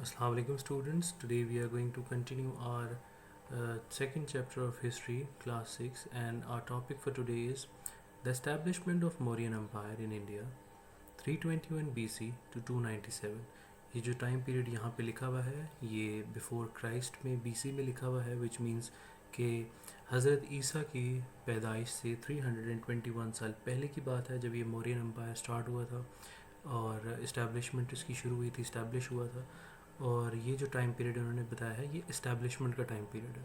Assalamu alaikum students. Today we are going to continue our second chapter of history, class 6, and our topic for today is the establishment of Mauryan Empire in India 321 BC to 297. ये जो time period यहाँ पे लिखा हुआ है ये before Christ में BC में लिखा हुआ है, विच मीन्स कि हज़रत ईसा की पैदाइश से 321 साल पहले की बात है जब ये मौर्यन एम्पायर स्टार्ट हुआ था और इस्टेब्लिशमेंट इसकी शुरू हुई थी, इस्टेब्लिश हुआ था। और ये जो टाइम पीरियड उन्होंने बताया है ये इस्टेब्लिशमेंट का टाइम पीरियड है।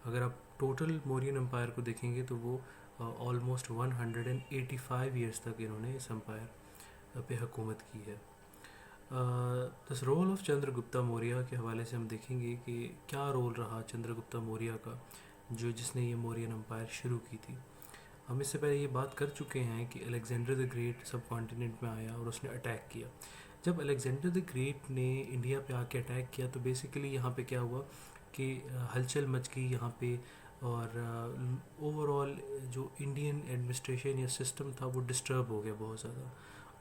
अगर आप टोटल मौर्यन एम्पायर को देखेंगे तो वो ऑलमोस्ट 185 ईयर्स तक इन्होंने इस एम्पायर पे हुकूमत की है। दस रोल ऑफ चंद्रगुप्ता मौर्य के हवाले से हम देखेंगे कि क्या रोल रहा चंद्रगुप्ता मौर्य का जिसने ये मौर्यन एम्पायर शुरू की थी। हम इससे पहले ये बात कर चुके हैं कि अलेक्जेंडर द ग्रेट सब कॉन्टिनेंट में आया और उसने अटैक किया। जब अलेक्जेंडर द ग्रेट ने इंडिया पे आके अटैक किया तो बेसिकली यहाँ पे क्या हुआ कि हलचल मच गई यहाँ पे, और ओवरऑल जो इंडियन एडमिनिस्ट्रेशन या सिस्टम था वो डिस्टर्ब हो गया बहुत ज़्यादा,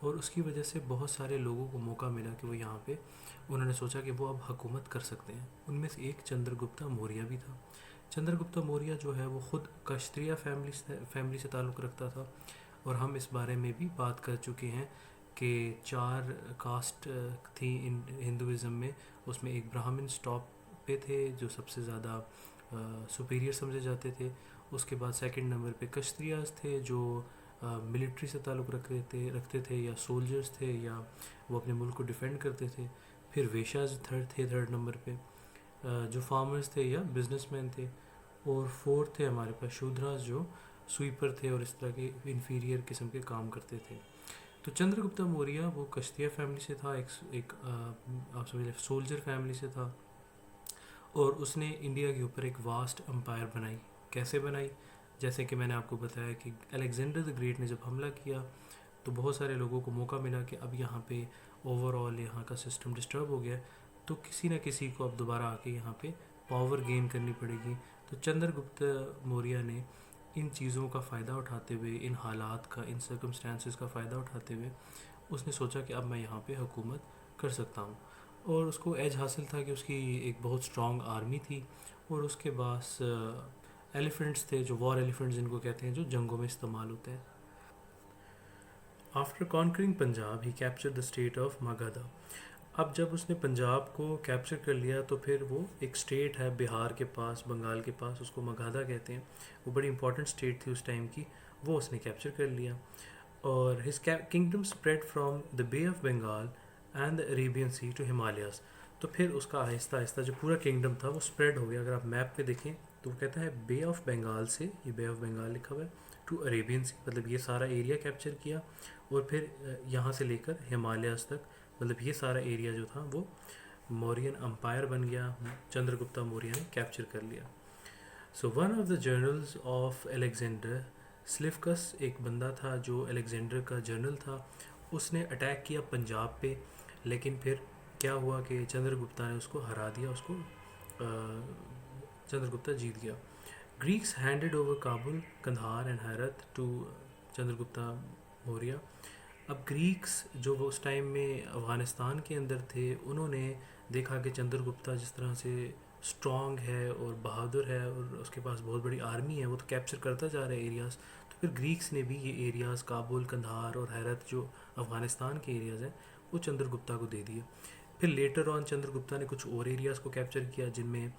और उसकी वजह से बहुत सारे लोगों को मौका मिला कि वो यहाँ पे उन्होंने सोचा कि वो अब हुकूमत कर सकते हैं। उनमें से एक चंद्रगुप्ता मौर्य भी था। चंद्रगुप्ता मौर्य जो है वो ख़ुद कश्तरिया फैमिली से ताल्लुक़ रखता था, और हम इस बारे में भी बात कर चुके हैं कि 4 कास्ट थी हिंदुज़म में। उसमें एक ब्राह्मण टॉप पे थे जो सबसे ज़्यादा सुपीरियर समझे जाते थे। उसके बाद सेकंड नंबर पे कश्तरियास थे जो मिलिट्री से ताल्लुक़ रखते थे या सोल्जर्स थे या वो अपने मुल्क को डिफेंड करते थे। फिर वेशाज थर्ड नंबर पे जो फार्मर्स थे या बिजनेसमैन थे। और फोर्थ थे हमारे पास शूद्रास जो स्वीपर थे और इस तरह के इंफीरियर किस्म के काम करते थे। तो चंद्रगुप्ता मौर्य वो कश्तिया फैमिली से था, एक आप समझ सोल्जर फैमिली से था, और उसने इंडिया के ऊपर एक वास्ट एम्पायर बनाई। कैसे बनाई? जैसे कि मैंने आपको बताया कि अलेक्जेंडर द ग्रेट ने जब हमला किया तो बहुत सारे लोगों को मौका मिला कि अब यहाँ पे ओवरऑल यहाँ का सिस्टम डिस्टर्ब हो गया, तो किसी न किसी को अब दोबारा आके यहाँ पे पावर गेन करनी पड़ेगी। तो चंद्रगुप्त मौर्य ने इन चीज़ों का फ़ायदा उठाते हुए, इन हालात का, इन सर्कमस्टेंसेस का फ़ायदा उठाते हुए उसने सोचा कि अब मैं यहाँ पे हुकूमत कर सकता हूँ। और उसको एज हासिल था कि उसकी एक बहुत स्ट्रॉन्ग आर्मी थी और उसके पास एलिफेंट्स थे, जो वॉर एलिफेंट्स जिनको कहते हैं, जो जंगों में इस्तेमाल होते हैं। After conquering Punjab he capture the state of Magadha. अब जब उसने पंजाब को कैप्चर कर लिया तो फिर वो एक स्टेट है बिहार के पास, बंगाल के पास, उसको मगधा कहते हैं, वो बड़ी इंपॉर्टेंट स्टेट थी उस टाइम की, वो उसने कैप्चर कर लिया। और his kingdom spread from the bay of Bengal and the Arabian sea to Himalayas. तो फिर उसका आहिस्ता आहिस्ता जो पूरा किंगडम था वो स्प्रेड हो गया। अगर आप मैप पे देखें तो वो कहता है बे ऑफ बंगाल से, ये बे ऑफ बंगाल लिखा हुआ है, टू अरेबियन सी, मतलब ये सारा एरिया कैप्चर किया, और फिर यहाँ से लेकर हिमालयाज तक, मतलब ये सारा एरिया जो था वो मौर्यन अम्पायर बन गया, चंद्रगुप्ता मौर्य ने कैप्चर कर लिया। So one of the generals of Alexander, स्लिफकस एक बंदा था जो अलेक्जेंडर का जनरल था, उसने अटैक किया पंजाब पे, लेकिन फिर क्या हुआ कि चंद्रगुप्ता ने उसको हरा दिया, उसको चंद्रगुप्ता जीत गया। Greeks handed over Kabul, Kandahar and Herat to Chandragupta Maurya. अब ग्रीक्स जो वो उस टाइम में अफ़गानिस्तान के अंदर थे, उन्होंने देखा कि चंद्रगुप्ता जिस तरह से स्ट्रॉन्ग है और बहादुर है और उसके पास बहुत बड़ी आर्मी है, वो तो कैप्चर करता जा रहा है एरियाज़, तो फिर ग्रीक्स ने भी ये एरियाज़ काबुल, कंधार और हैरत जो अफ़गानिस्तान के एरियाज़ हैं वो चंद्रगुप्ता को दे दिए। फिर लेटर ऑन चंद्रगुप्ता ने कुछ और एरियाज़ को कैप्चर किया जिनमें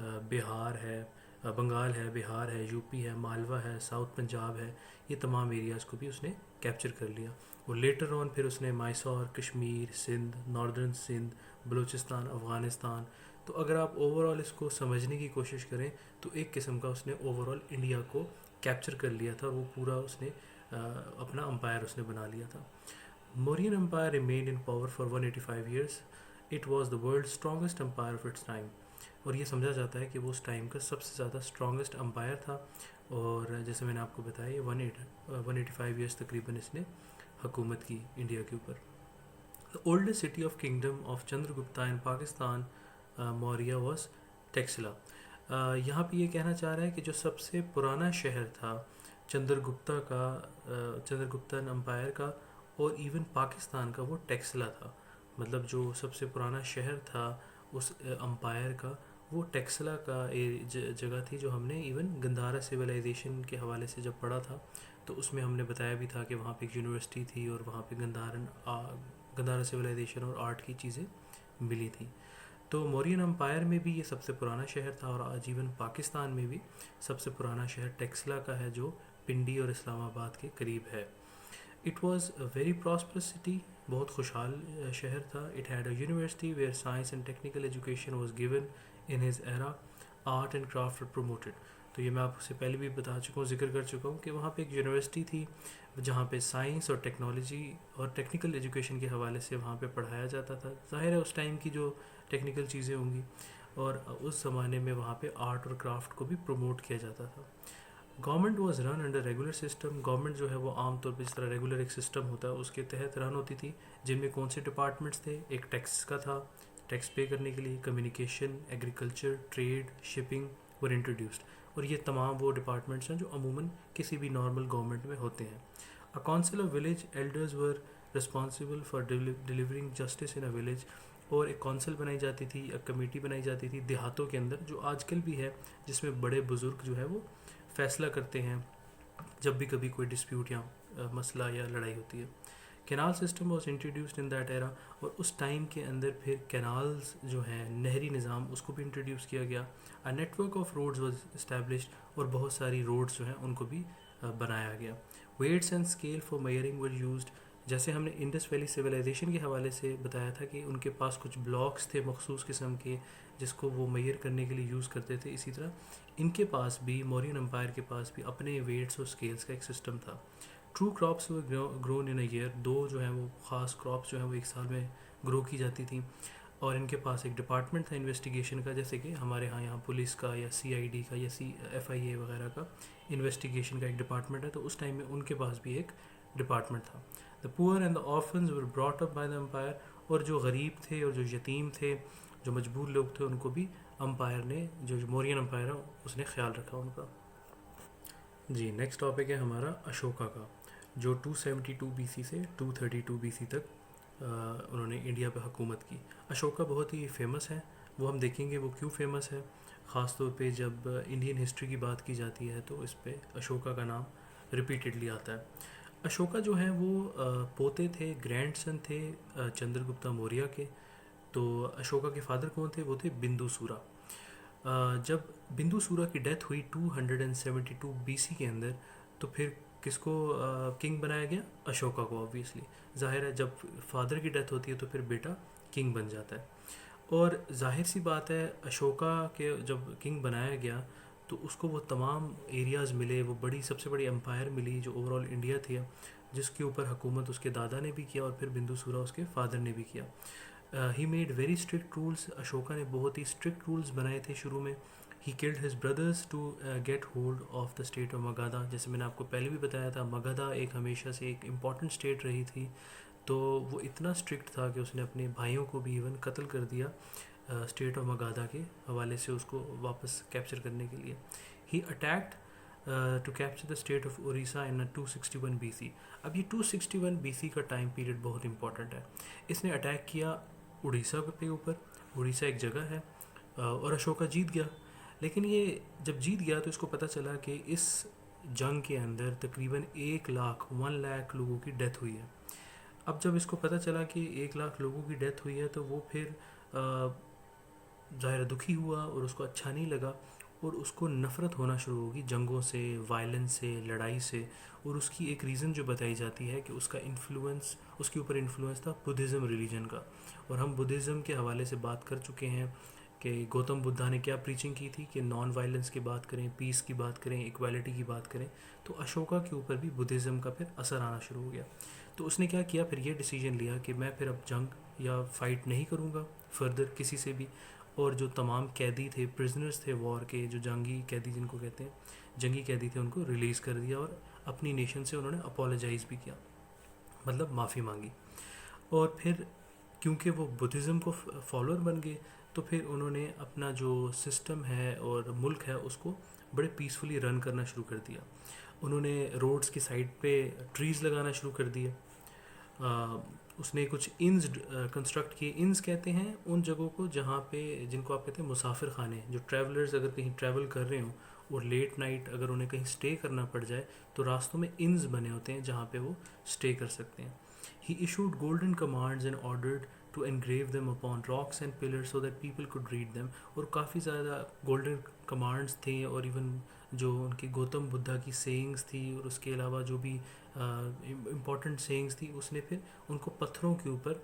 बिहार है, बंगाल है, बिहार है, यूपी है, मालवा है, साउथ पंजाब है, ये तमाम एरियाज़ को भी उसने कैप्चर कर लिया। और लेटर ऑन फिर उसने मैसूर, कश्मीर, सिंध, नॉर्दर्न सिंध, बलूचिस्तान, अफ़गानिस्तान, तो अगर आप ओवरऑल इसको समझने की कोशिश करें तो एक किस्म का उसने ओवरऑल इंडिया को कैप्चर कर लिया था, वो पूरा उसने अपना अम्पायर उसने बना लिया था। Mauryan empire remained in power for 185 years. It was the world strongest empire of its time. और ये समझा जाता है कि वो उस टाइम का सबसे ज़्यादा स्ट्रॉन्गेस्ट एम्पायर था, और जैसे मैंने आपको बताया ये 185 ईयर्स तकरीबन इसने हुकूमत की इंडिया के ऊपर। The oldest city of kingdom of Chandragupta in Pakistan Maurya was Taxila. यहाँ पे ये कहना चाह रहा है कि जो सबसे पुराना शहर था चंद्रगुप्ता का, चंद्रगुप्तन एम्पायर का और इवन पाकिस्तान का, वो टेक्सला था। मतलब जो सबसे पुराना शहर था उस अम्पायर का, वो टेक्सला का जगह थी, जो हमने इवन गंधारा सिविलाइजेशन के हवाले से जब पढ़ा था तो उसमें हमने बताया भी था कि वहाँ पे एक यूनिवर्सिटी थी और वहाँ पे गंधारा सिविलाइजेशन और आर्ट की चीज़ें मिली थी। तो मौर्यन अम्पायर में भी ये सबसे पुराना शहर था, और आजीवन पाकिस्तान में भी सबसे पुराना शहर टेक्सला का है, जो पिंडी और इस्लामाबाद के करीब है। It was a very prosperous city, बहुत खुशहाल शहर था। It had a university where science and technical education was given in his era, art and craft were promoted. तो ये मैं आपसे पहले भी बता चुका हूँ, जिक्र कर चुका हूँ कि वहाँ पे एक यूनिवर्सिटी थी जहाँ पे साइंस और टेक्नोलॉजी और टेक्निकल एजुकेशन के हवाले से वहाँ पे पढ़ाया जाता था। ज़ाहिर है उस टाइम की जो टेक्निकल चीज़ें होंगी, और उस ज़माने में वहाँ पे आर्ट और क्राफ्ट को भी प्रमोट किया जाता था। Government was run under regular system. Government जो है वो आमतौर पर जिस तरह रेगुलर एक सिस्टम होता है उसके तहत रन होती थी, जिनमें कौन से डिपार्टमेंट्स थे। एक टैक्स का था, टैक्स पे करने के लिए, communication, agriculture, trade, shipping were introduced, और ये तमाम वो डिपार्टमेंट्स हैं जो अमूमन किसी भी नॉर्मल गवर्नमेंट में होते हैं। A council of village elders were responsible for delivering justice in a village, और एक काउंसिल बनाई जाती थी, एक कमेटी बनाई जाती थी देहातों के अंदर, जो आजकल भी है, जिसमें बड़े बुजुर्ग जो है वो फैसला करते हैं जब भी कभी कोई डिस्प्यूट या मसला या लड़ाई होती है। Canal system was introduced in that era, और उस टाइम के अंदर फिर कैनाल्स जो हैं, नहरी निज़ाम, उसको भी इंट्रोड्यूस किया गया। A network of roads was established, और बहुत सारी रोड्स जो हैं उनको भी बनाया गया। Weights and scale for measuring were used. जैसे हमने इंडस वैली सिविलाइजेशन के हवाले से बताया था कि उनके पास कुछ ब्लॉक्स थे मखसूस किस्म के, जिसको वो मेयर करने के लिए यूज़ करते थे। इसी तरह इनके पास भी, मौर्यन एम्पायर के पास भी अपने वेट्स और स्केल्स का एक सिस्टम था। True crops grown in a year, दो जो है वो ख़ास क्रॉप्स जो है वो एक साल में ग्रो की जाती थी। और इनके पास एक डिपार्टमेंट था इन्वेस्टिगेशन का, जैसे कि हमारे यहाँ पुलिस का या CID का या FIA वगैरह का इन्वेस्टिगेशन का एक डिपार्टमेंट है, तो उस टाइम में उनके पास भी एक डिपार्टमेंट था। The poor and the orphans were brought up by the empire, और जो गरीब थे और जो यतीम थे, जो मजबूर लोग थे, उनको भी अम्पायर ने, जो मौर्यन अम्पायर है, उसने ख्याल रखा उनका। जी, नेक्स्ट टॉपिक है हमारा अशोका का, जो 272 BC से 232 BC तक उन्होंने इंडिया पर हुकूमत की। अशोका बहुत ही फेमस है, वो हम देखेंगे वो क्यों फेमस है। ख़ास तौर पे जब इंडियन हिस्ट्री की बात की जाती है तो इस पे अशोका का नाम रिपीटेडली आता है। अशोका जो है वो पोते थे, ग्रैंडसन थे चंद्रगुप्ता मौर्य के। तो अशोका के फादर कौन थे? वो थे बिंदुसुरा। जब बिंदुसुरा की डेथ हुई 272 BC के अंदर, तो फिर किसको किंग बनाया गया? अशोका को। ऑब्वियसली जाहिर है जब फादर की डेथ होती है तो फिर बेटा किंग बन जाता है। और जाहिर सी बात है अशोका के जब किंग बनाया गया तो उसको वो तमाम एरियाज़ मिले, वो सबसे बड़ी एम्पायर मिली जो ओवरऑल इंडिया थी, जिसके ऊपर हुकूमत उसके दादा ने भी किया और फिर बिंदुसुरा उसके फादर ने भी किया। He made very strict rules. Ashoka ने बहुत ही स्ट्रिक्ट रूल्स बनाए थे शुरू में। He killed his brothers to get hold of the state of Magadha. जैसे मैंने आपको पहले भी बताया था, मगधा एक हमेशा से एक इम्पॉर्टेंट स्टेट रही थी, तो वो इतना स्ट्रिक्ट था कि उसने अपने भाइयों को भी इवन कत्ल कर दिया स्टेट ऑफ मगधा के हवाले से, उसको वापस कैप्चर करने के लिए। He attacked to capture the state of Orissa in 261 BC। अब ये 261 BC का टाइम पीरियड बहुत इंपॉर्टेंट है। इसने अटैक किया उड़ीसा के ऊपर। उड़ीसा एक जगह है और अशोका जीत गया। लेकिन ये जब जीत गया तो इसको पता चला कि इस जंग के अंदर तकरीबन 1 लाख लोगों की डेथ हुई है। अब जब इसको पता चला कि 1 लाख लोगों की डेथ हुई है तो वो फिर ज़ाहिर दुखी हुआ और उसको अच्छा नहीं लगा, और उसको नफ़रत होना शुरू होगी जंगों से, वायलेंस से, लड़ाई से। और उसकी एक रीज़न जो बताई जाती है कि उसका इन्फ्लुएंस, उसके ऊपर इन्फ्लुएंस था बुद्धिज़्म रिलीजन का। और हम बुद्धिज़्म के हवाले से बात कर चुके हैं कि गौतम बुद्धा ने क्या प्रीचिंग की थी कि नॉन वायलेंस की बात करें, पीस की बात करें, इक्वालिटी की बात करें। तो अशोका के ऊपर भी बुद्धिज़्म का फिर असर आना शुरू हो गया। तो उसने क्या किया, फिर ये डिसीजन लिया कि मैं फिर अब जंग या फाइट नहीं करूँगा फर्दर किसी से भी। और जो तमाम कैदी थे, प्रिजनर्स थे वॉर के, जो जंगी कैदी जिनको कहते हैं, जंगी कैदी थे, उनको रिलीज़ कर दिया और अपनी नेशन से उन्होंने अपोलोजाइज़ भी किया, मतलब माफ़ी मांगी। और फिर क्योंकि वो बुद्धिज़्म को फॉलोअर बन गए तो फिर उन्होंने अपना जो सिस्टम है और मुल्क है उसको बड़े पीसफुली रन करना शुरू कर दिया। उन्होंने रोड्स की साइड पे ट्रीज़ लगाना शुरू कर दिए। उसने कुछ इन्स कंस्ट्रक्ट किए। इन्स कहते हैं उन जगहों को जहाँ पे, जिनको आप कहते हैं मुसाफिर खाने, जो ट्रैवलर्स अगर कहीं ट्रैवल कर रहे हो और लेट नाइट अगर उन्हें कहीं स्टे करना पड़ जाए तो रास्तों में इन्स बने होते हैं जहाँ पे वो स्टे कर सकते हैं। He issued golden commands and ordered to engrave them upon rocks and pillars so that people could read them. और काफ़ी ज़्यादा गोल्डन कमांड्स थे, और इवन जो उनकी गौतम बुद्धा की सेइंग्स थी और उसके अलावा जो भी इम्पॉर्टेंट सेइंग्स थी उसने फिर उनको पत्थरों के ऊपर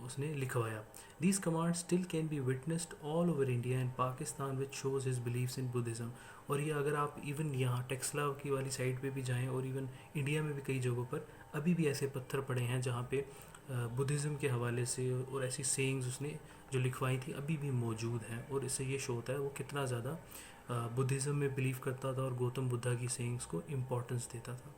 उसने लिखवाया। These commands still can be witnessed all over India and Pakistan which shows his believes in Buddhism. और ये अगर आप इवन यहाँ टेक्सला की वाली साइड पे भी जाएं और इवन इंडिया में भी कई जगहों पर अभी भी ऐसे पत्थर पड़े हैं जहाँ पे बुद्धिज़्म के हवाले से और ऐसी सेइंग्स उसने जो लिखवाई थी अभी भी मौजूद हैं। और इससे ये शो होता है वो कितना ज़्यादा बुद्धिज़्म में बिलीव करता था और गौतम बुद्धा की सेइंग्स को इम्पोर्टेंस देता था।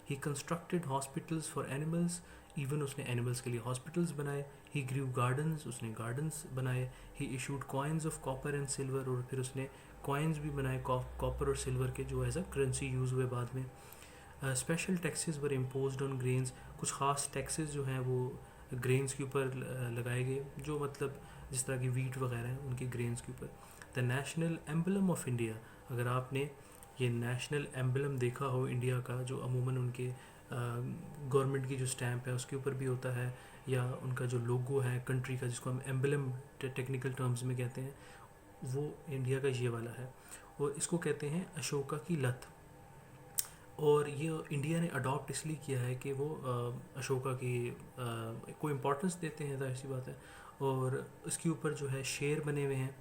He constructed hospitals for animals, even उसने एनिमल्स के लिए हॉस्पिटल्स बनाए। ही ग्रीव गार्डन्स, उसने गार्डन्स बनाए। He issued coins of copper and silver, और फिर उसने कॉइन्स भी बनाए कॉपर और सिल्वर के, जो एज अ करेंसी यूज़ हुए बाद में। Special taxes were imposed on grains, कुछ ख़ास टैक्सेस जो हैं वो ग्रेन्स के ऊपर लगाए गए, जो मतलब जिस तरह की वीट वगैरह हैं उनकी ग्रेन्स के ऊपर। The national emblem of India, अगर आपने ये नेशनल एम्बलम देखा हो इंडिया का, जो अमूमन उनके गवर्नमेंट की जो स्टैम्प है उसके ऊपर भी होता है, या उनका जो लोगो है कंट्री का जिसको हम एम्बलम टेक्निकल टर्म्स में कहते हैं, वो इंडिया का ये वाला है। और इसको कहते हैं अशोका की लत। और ये इंडिया ने अडॉप्ट इसलिए किया है कि वो अशोका की को इम्पोर्टेंस देते हैं, ऐसी बात है। और इसके ऊपर जो है शेर बने हुए हैं,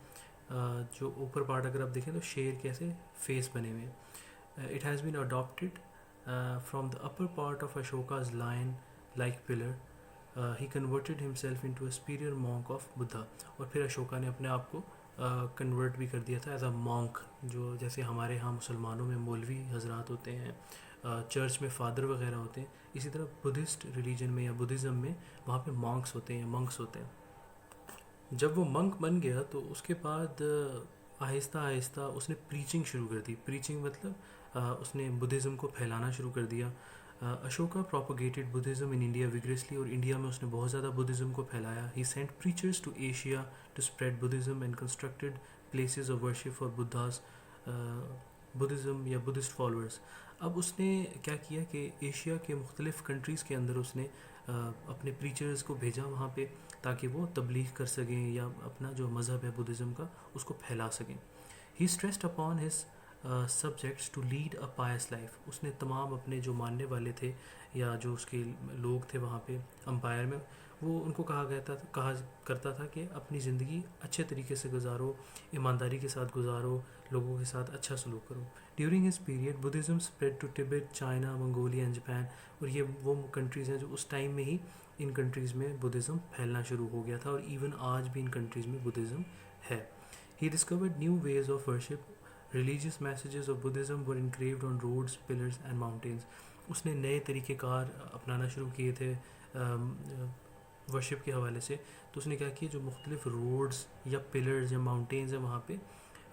जो ऊपर पार्ट अगर आप देखें तो शेर कैसे फेस बने हुए हैं। It has been adopted from the upper part of Ashoka's lion like pillar. He converted himself into a superior monk of Buddha. और फिर अशोका ने अपने आप को कन्वर्ट भी कर दिया था एज अ मॉन्क, जो जैसे हमारे यहाँ मुसलमानों में मौलवी हजरात होते हैं, चर्च में फादर वगैरह होते हैं, इसी तरह बुद्धिस्ट रिलीजन में या बुद्धिज़्म में वहाँ पे मॉन्क्स होते हैं, मंक्स होते हैं। जब वो मंक बन गया तो उसके बाद आहिस्ता आहिस्ता उसने प्रीचिंग शुरू कर दी। प्रीचिंग मतलब उसने बुद्धिज़्म को फैलाना शुरू कर दिया। Ashoka propagated Buddhism in India vigorously, और इंडिया में उसने बहुत ज़्यादा बुद्धिज़्म को फैलाया। He sent preachers to Asia to spread Buddhism and constructed places of worship for Buddhas Buddhism या बुद्धिस्ट फॉलोअर्स। अब उसने क्या किया कि एशिया के मुख्तलिफ़ कंट्रीज़ के अंदर उसने अपने प्रीचर्स को भेजा वहाँ पे, ताकि वो तबलीग कर सकें या अपना जो मज़हब है बुद्धिज़्म का उसको फैला सकें। He stressed upon his subjects to lead a pious life. उसने तमाम अपने जो मानने वाले थे या जो उसके लोग थे वहाँ पे अम्पायर में, वो उनको कहा करता था कि अपनी ज़िंदगी अच्छे तरीके से गुजारो, ईमानदारी के साथ गुजारो, लोगों के साथ अच्छा सलूक करो। During his period Buddhism spread to Tibet, China, Mongolia and Japan. और ये वो कंट्रीज़ हैं जो उस टाइम में ही इन कंट्रीज़ में बुद्धिज़्म फैलना शुरू हो गया था, और इवन आज भी इन कंट्रीज़ में बुद्धिज़्म है। He discovered new ways of worship, religious messages of Buddhism were engraved on roads, pillars and mountains. उसने नए तरीक़ेकार अपनाना शुरू किए थे वर्शिप के हवाले से। तो उसने क्या किया, जो मुख्तलिफ रोड्स या पिलर्स या माउंटेन्स हैं वहाँ पे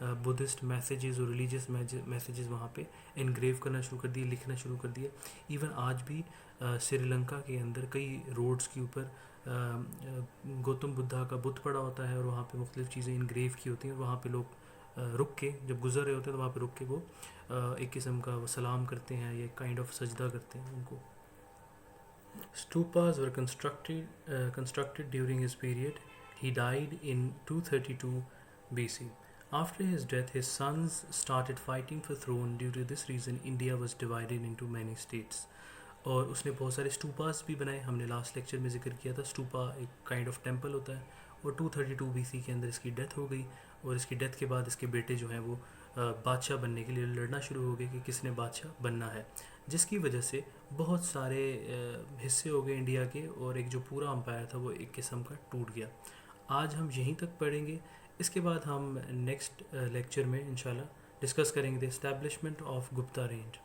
बुद्धिस्ट मैसेजेस और रिलीजियस मैसेजेस वहाँ पे इनग्रेव करना शुरू कर दिए, लिखना शुरू कर दिया। इवन आज भी श्रीलंका के अंदर कई रोड्स के ऊपर गौतम बुद्धा का बुत पड़ा होता है, और वहाँ पे मुख्तलिफ चीज़ें इनग्रेव की होती हैं, और वहाँ पे लोग रुक के जब गुजर रहे होते हैं तो वहाँ पे रुक के वो एक किस्म का वो सलाम करते हैं, ये काइंड ऑफ सजदा करते हैं उनको। Stupas were constructed during his period. He died in 232 BC. After his death, his sons started fighting for throne. Due to this reason, India was divided into many states. और उसने बहुत सारे स्टूपास भी बनाए। हमने लास्ट लेक्चर में जिक्र किया था, स्टूपा एक काइंड ऑफ टेम्पल होता है। और 232 BC के अंदर इसकी डेथ हो गई, और इसकी डेथ के बाद इसके बेटे जो हैं वो बादशाह बनने के लिए लड़ना शुरू हो गए कि किसने बादशाह बनना है, जिसकी वजह से बहुत सारे हिस्से हो गए इंडिया के, और एक जो पूरा अम्पायर था वो एक किस्म का टूट गया। आज हम यहीं तक पढ़ेंगे। इसके बाद हम नेक्स्ट लेक्चर में इंशाल्लाह डिस्कस करेंगे the establishment of Gupta range.